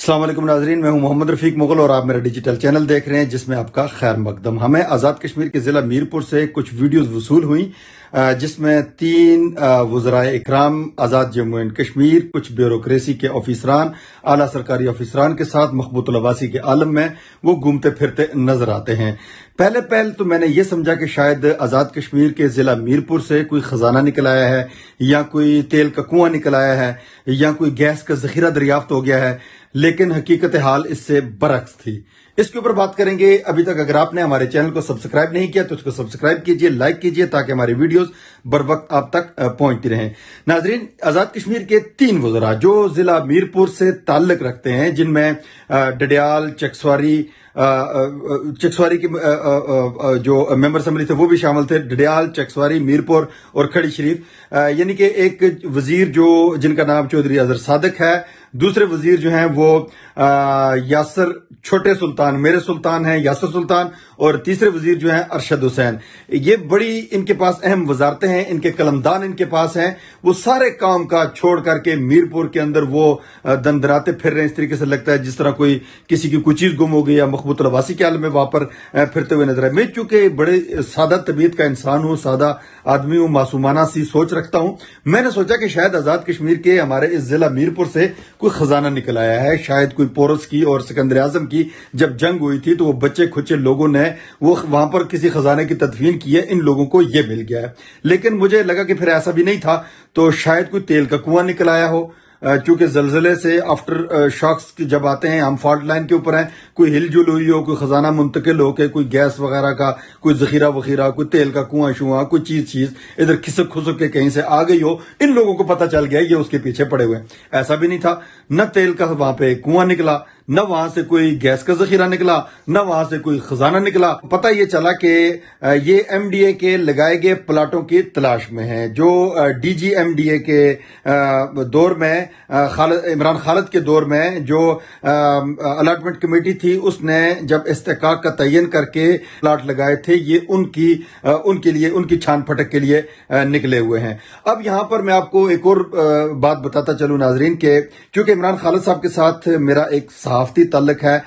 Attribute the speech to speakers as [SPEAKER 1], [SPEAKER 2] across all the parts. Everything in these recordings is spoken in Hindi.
[SPEAKER 1] अस्सलाम वालेकुम नाजरीन, मैं हूं मोहम्मद रफीक मुगल और आप मेरा डिजिटल चैनल देख रहे हैं जिसमें आपका खैर मकदम। हमें आज़ाद कश्मीर के ज़िला मीरपुर से कुछ वीडियोस वसूल हुई जिसमें 3 वज़राए इकराम आज़ाद जम्मू एंड कश्मीर, कुछ ब्यूरोक्रेसी के ऑफिसरान, आला सरकारी ऑफिसरान के साथ मखबूतुल अब्बासी के आलम में वो घूमते फिरते नजर आते हैं। पहले तो मैंने ये समझा कि शायद आज़ाद कश्मीर के ज़िला मीरपुर से कोई खजाना निकल आया है या कोई तेल का कुआं निकल आया है या कोई गैस का जखीरा दरियाफ्त हो गया है, लेकिन हकीकत हाल इससे बरक्स थी। इसके ऊपर बात करेंगे। अभी तक अगर आपने हमारे चैनल को सब्सक्राइब नहीं किया तो उसको सब्सक्राइब कीजिए, लाइक कीजिए ताकि हमारी वीडियोस बर वक्त आप तक पहुंचती रहें। नाजरीन, आज़ाद कश्मीर के 3 वज़रा जो जिला मीरपुर से ताल्लुक रखते हैं, जिनमें डडियाल, चकसवारी के जो मेंबर असम्बली थे वो भी शामिल थे। डडियाल, चकसवारी, मीरपुर और खड़ी शरीफ, यानी कि एक वजीर जो जिनका नाम चौधरी अजहर सादिक है, दूसरे वजीर जो हैं वो यासर छोटे सुल्तान, मेरे सुल्तान हैं यासर सुल्तान, और तीसरे वजीर जो हैं अरशद हुसैन। ये बड़ी इनके पास अहम वजारतें हैं, इनके कलमदान इनके पास हैं। वो सारे काम का छोड़ करके मीरपुर के अंदर वो दंदराते फिर रहे हैं। इस तरीके से लगता है जिस तरह कोई किसी की कोई चीज गुम हो गई या मखबूतुल अब्बासी के आलम में वहां पर फिरते हुए नजर आए। मैं चूंकि बड़े सादा तबीयत का इंसान हूं, सादा आदमी हूं, मासूमाना सी सोच रखता हूं, मैंने सोचा कि शायद आजाद कश्मीर के हमारे इस जिला मीरपुर से कोई खजाना निकल आया है। शायद कोई पोरस की और सिकंदर आजम की जब जंग हुई थी तो वो बच्चे खुचे लोगों ने वो वहां पर किसी खजाने की तदफीन की है, इन लोगों को ये मिल गया है। लेकिन मुझे लगा कि फिर ऐसा भी नहीं था, तो शायद कोई तेल का कुआं निकल आया हो। चूंकि जलजले से आफ्टर शॉक्स जब आते हैं, हम फॉल्ट लाइन के ऊपर हैं, कोई हिलजुल हुई हो, कोई खजाना मुंतकिल हो के कोई गैस वगैरह का कोई जखीरा वखीरा, कोई तेल का कुआं शुआ, कोई चीज इधर खिसक खुसक के कहीं से आ गई हो, इन लोगों को पता चल गया ये उसके पीछे पड़े हुए हैं। ऐसा भी नहीं था, न तेल का वहां पे कुआं निकला, न वहां से कोई गैस का जखीरा निकला, न वहां से कोई खजाना निकला। पता ये चला कि ये एमडीए के लगाए गए प्लाटों की तलाश में है। जो डीजी एमडीए के दौर में, इमरान खालिद के दौर में जो अलॉटमेंट कमेटी थी, उसने जब इस्तेकाक का तयन करके प्लाट लगाए थे, ये उनके लिए, उनकी छान फटक के लिए निकले हुए हैं। अब यहां पर मैं आपको एक और बात बताता चलूं नाजरीन के, चूंकि इमरान खालिद साहब के साथ मेरा एक सहाफती ताल्लुक है,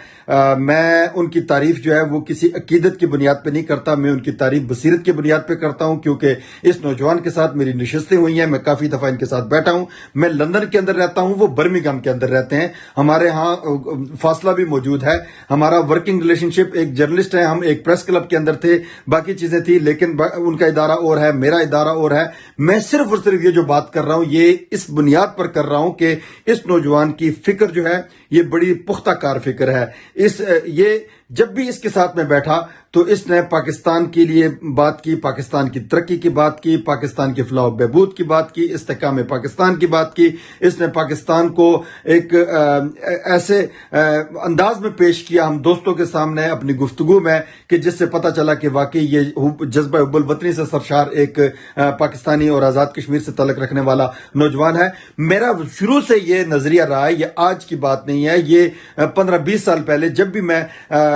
[SPEAKER 1] मैं उनकी तारीफ जो है वो किसी अकीदत की बुनियाद पे नहीं करता, मैं उनकी तारीफ बसीरत की बुनियाद पे करता हूं, क्योंकि इस नौजवान के साथ मेरी नशिस्तें हुई हैं, मैं काफी दफा इनके साथ बैठा हूं। मैं लंदन के अंदर रहता हूं, वो बर्मिंघम के अंदर रहते हैं। हमारे यहाँ फासला भी मौजूद है। हमारा वर्किंग रिलेशनशिप, एक जर्नलिस्ट है, हम एक प्रेस क्लब के अंदर थे, बाकी चीजें थी, लेकिन उनका इदारा और है, मेरा इदारा और है। मैं सिर्फ और सिर्फ ये जो बात कर रहा हूं, ये इस बुनियाद पर कर रहा हूं कि इस नौजवान की फिक्र जो है ये बड़ी पुख्ता कार फिक्र है। ये जब भी इसके साथ में बैठा तो इसने पाकिस्तान के लिए बात की, पाकिस्तान की तरक्की की बात की, पाकिस्तान की फलाह बहबूद की बात की, इस्तेकाम पाकिस्तान की बात की। इसने पाकिस्तान को एक ऐसे अंदाज में पेश किया हम दोस्तों के सामने अपनी गुफ्तगू में कि जिससे पता चला कि वाकई ये जज्बा हुब्बुल वतनी से सरशार एक पाकिस्तानी और आजाद कश्मीर से तल्लुक रखने वाला नौजवान है। मेरा शुरू से ये नजरिया रहा है, ये आज की बात नहीं है, ये 15-20 साल पहले जब भी मैं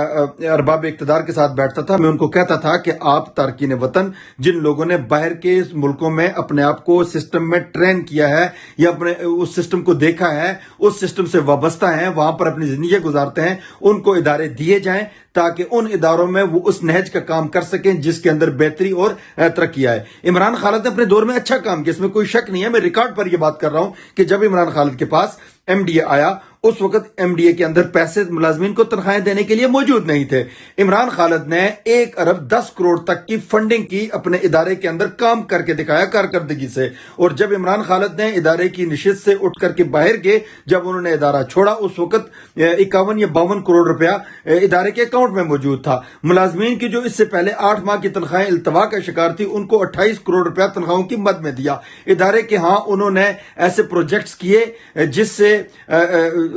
[SPEAKER 1] अरबाब इक़्तिदार के साथ बैठता था, मैं उनको कहता था कि आप तारकीन वतन, जिन लोगों ने बाहर के मुल्कों में अपने आप को सिस्टम में ट्रेन किया है या अपने उस सिस्टम को देखा है, उस सिस्टम से वाबस्ता हैं, वहां पर अपनी जिंदगी गुजारते हैं, उनको इदारे दिए जाएं ताकि उन इदारों में वो उस नहज का काम कर सकें जिसके अंदर बेहतरी और तरक्की आए। इमरान खालिद ने अपने दौर में अच्छा काम किया, इसमें कोई शक नहीं है। मैं रिकॉर्ड पर यह बात कर रहा हूं कि जब इमरान खालिद के पास एमडीए आया, उस वक्त एमडीए के अंदर पैसे मुलाजमीन को तनख्वाहें देने के लिए मौजूद नहीं थे। इमरान खालिद ने 1 अरब 10 करोड़ तक की फंडिंग की, अपने इदारे के अंदर काम करके दिखाया कारकर्दगी से। और जब इमरान खालिद ने इदारे की निशिस्त से उठ करके बाहर गए, जब उन्होंने इदारा छोड़ा, उस वक्त 51 या 52 करोड़ रुपया इदारे के अकाउंट में मौजूद था। मुलाजमीन की जो इससे पहले 8 माह की तनख्वाहें इल्तवा का शिकार थी, उनको 28 करोड़ रुपया तनख्वाहों की मद में दिया इदारे के। हाँ, उन्होंने ऐसे प्रोजेक्ट्स किए जिससे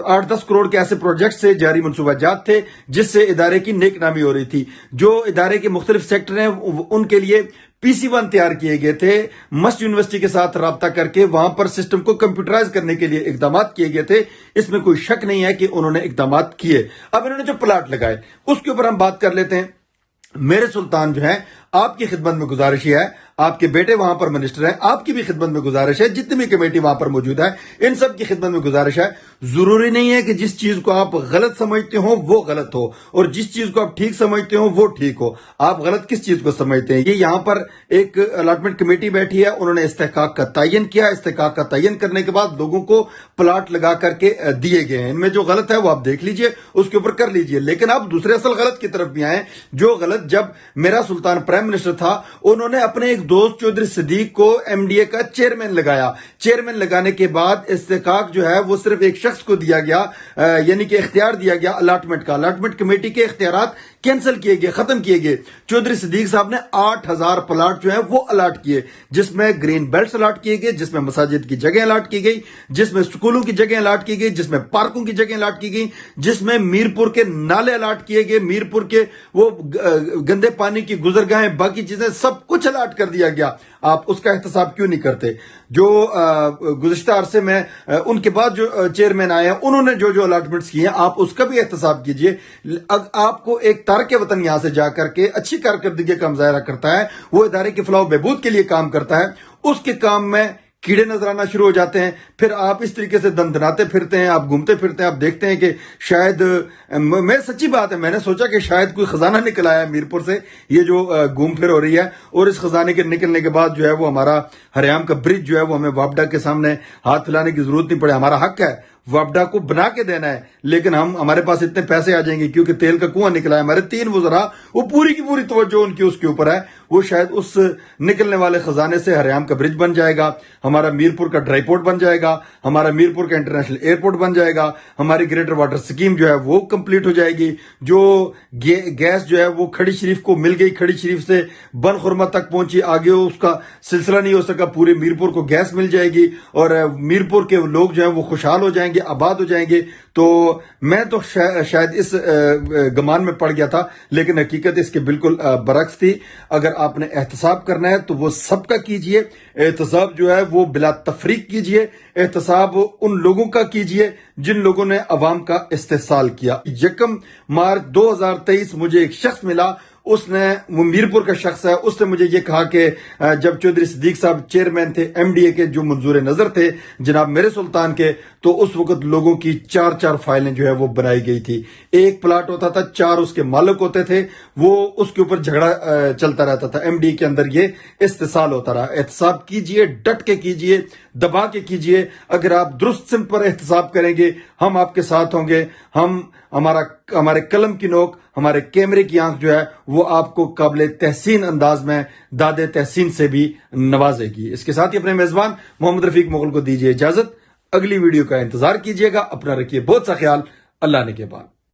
[SPEAKER 1] 8-10 करोड़ के ऐसे प्रोजेक्ट से जारी मंसूबाजात थे जिससे इदारे की नेक नामी हो रही थी। जो इदारे के मुख्तलिफ सेक्टर हैं उनके लिए PC1 तैयार किए गए थे। मस्ट यूनिवर्सिटी के साथ राब्ता करके वहां पर सिस्टम को कंप्यूटराइज करने के लिए इकदाम किए गए थे। इसमें कोई शक नहीं है कि उन्होंने इकदाम किए। अब इन्होंने जो प्लाट लगाए उसके ऊपर हम बात कर लेते हैं। मेरे सुल्तान जो है, आपकी खिदमत में गुजारिश है, आपके बेटे वहां पर मिनिस्टर हैं, आपकी भी खिदमत में गुजारिश है, जितनी भी कमेटी वहां पर मौजूद है इन सब की खिदमत में गुजारिश है, जरूरी नहीं है कि जिस चीज को आप गलत समझते हो वो गलत हो और जिस चीज को आप ठीक समझते हो वो ठीक हो। आप गलत किस चीज को समझते हैं? ये यहां पर एक अलॉटमेंट कमेटी बैठी है, उन्होंने इस्तेहकाक का तयन किया, इस्तेहकाक का तयन करने के बाद लोगों को प्लाट लगा करके दिए गए हैं। इनमें जो गलत है वो आप देख लीजिए, उसके ऊपर कर लीजिए, लेकिन आप दूसरे असल गलत की तरफ भी आए। जो गलत जब मेरा सुल्तान प्राइम मिनिस्टर था, उन्होंने अपने एक दोस्त चौधरी सिद्दीक को एमडीए का चेयरमैन लगाया। चेयरमैन लगाने के बाद इस्तेहकाक जो है वो सिर्फ एक शख्स को दिया गया, यानी कि इख्तियार दिया गया अलॉटमेंट का। अलॉटमेंट कमेटी के इख्तियारात कैंसिल किए गए, खत्म किए गए। चौधरी सिद्दीक साहब ने 8000 प्लाट जो है वो अलॉट किए, जिसमें ग्रीन बेल्ट अलॉट किए गए, जिसमें मसाजिद की जगह अलॉट की गई, जिसमें स्कूलों की जगह अलॉट की गई, जिसमें पार्कों की जगह अलॉट की गई, जिसमें मीरपुर के नाले अलॉट किए गए, मीरपुर के वो गंदे पानी की गुजरगाहें, बाकी चीजें सब कुछ अलॉट कर दिया गया। आप उसका एहतसाब क्यों नहीं करते? जो गुज़िश्ता अरसे में उनके बाद जो चेयरमैन आए हैं उन्होंने जो जो अलॉटमेंट्स किए हैं, आप उसका भी एहतसाब कीजिए। आपको एक तारके वतन यहां से जाकर के अच्छी कारकर्दगी का मुजाहरा करता है, वो इदारे की फलाह बहबूद के लिए काम करता है, उसके काम में कीड़े नजर आना शुरू हो जाते हैं। फिर आप इस तरीके से दंदनाते फिरते हैं, आप घूमते फिरते हैं, आप देखते हैं कि शायद मैं सच्ची बात है, मैंने सोचा कि शायद कोई खजाना निकल आया मीरपुर से, ये जो घूम फिर हो रही है। और इस खजाने के निकलने के बाद जो है वो हमारा हरियाम का ब्रिज जो है वो हमें वापडा के सामने हाथ फैलाने की जरूरत नहीं पड़े। हमारा हक है, वापडा को बना के देना है, लेकिन हमारे पास इतने पैसे आ जाएंगे क्योंकि तेल का कुआं निकला है। हमारे 3 वज़रा वो पूरी की पूरी तवज्जो उनकी उसके ऊपर है। वो शायद उस निकलने वाले खजाने से हरियाम का ब्रिज बन जाएगा, हमारा मीरपुर का ड्राई पोर्ट बन जाएगा, हमारा मीरपुर का इंटरनेशनल एयरपोर्ट बन जाएगा, हमारी ग्रेटर वाटर स्कीम जो है वो कंप्लीट हो जाएगी। जो गैस जो है वो खड़ी शरीफ को मिल गई, खड़ी शरीफ से बन खुरमा तक पहुंची, आगे उसका सिलसिला नहीं हो सका, पूरे मीरपुर को गैस मिल जाएगी और मीरपुर के लोग जो है वो खुशहाल हो जाएंगे, आबाद हो जाएंगे। तो मैं तो शायद इस गमान में पड़ गया था, लेकिन हकीकत इसके बिल्कुल बरक्स थी। अगर आपने एहतसाब करना है तो वो सबका कीजिए, एहतसाब जो है वो बिला तफरीक कीजिए, एहतसाब उन लोगों का कीजिए जिन लोगों ने अवाम का इस्तेहसाल किया। 1 मार्च 2023 मुझे एक शख्स मिला, उसने, वो मीरपुर का शख्स है, उसने मुझे ये कहा कि जब चौधरी सिद्दीक साहब चेयरमैन थे, एमडीए के जो मंजूर नजर थे जनाब मेरे सुल्तान के, तो उस वक्त लोगों की 4-4 फाइलें जो है वो बनाई गई थी। एक प्लाट होता था, 4 उसके मालिक होते थे, वो उसके ऊपर झगड़ा चलता रहता था, एमडीए के अंदर ये इस्तेसाल होता रहा। एहतसाब कीजिए, डट के कीजिए, दबा के कीजिए। अगर आप दुरुस्त सिम पर एहतसाब करेंगे, हम आपके साथ होंगे। हमारे कलम की नोक, हमारे कैमरे की आंख जो है वो आपको काबिल तहसीन अंदाज में दादे तहसीन से भी नवाजेगी। इसके साथ ही अपने मेजबान मोहम्मद रफीक मुगल को दीजिए इजाजत। अगली वीडियो का इंतजार कीजिएगा। अपना रखिए बहुत सा ख्याल। अल्लाह ने के बाद।